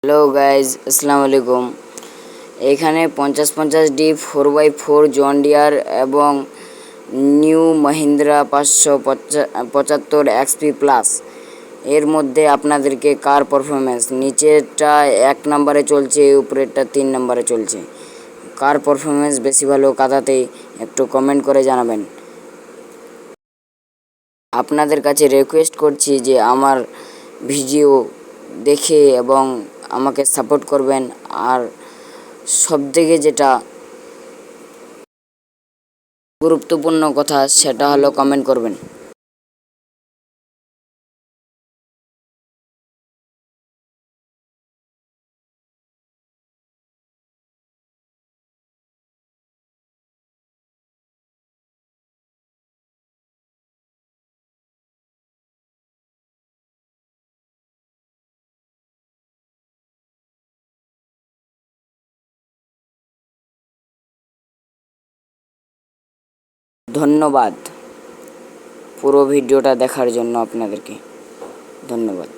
Hello guys, আসসালামু আলাইকুম। এখানে 50-50D 4x4 জন ডিয়ার এবং নিউ মহিন্দ্রা 575 XP প্লাস এর মধ্যে আপনাদেরকে কার পারফরমেন্স, নিচেরটা 1 নম্বরে চলছে, উপরেরটা 3 নম্বরে চলছে। কার পারফরমেন্স বেশি ভালো কাদাতে একটু কমেন্ট করে জানাবেন। আপনাদের কাছে রিকোয়েস্ট করছি যে আমার ভিডিও দেখে এবং আমাকে সাপোর্ট করবেন। আর সবথেকে যেটা গুরুত্বপূর্ণ কথা সেটা হলো কমেন্ট করবেন। ধন্যবাদ পুরো ভিডিওটা দেখার জন্য। আপনাদেরকে ধন্যবাদ।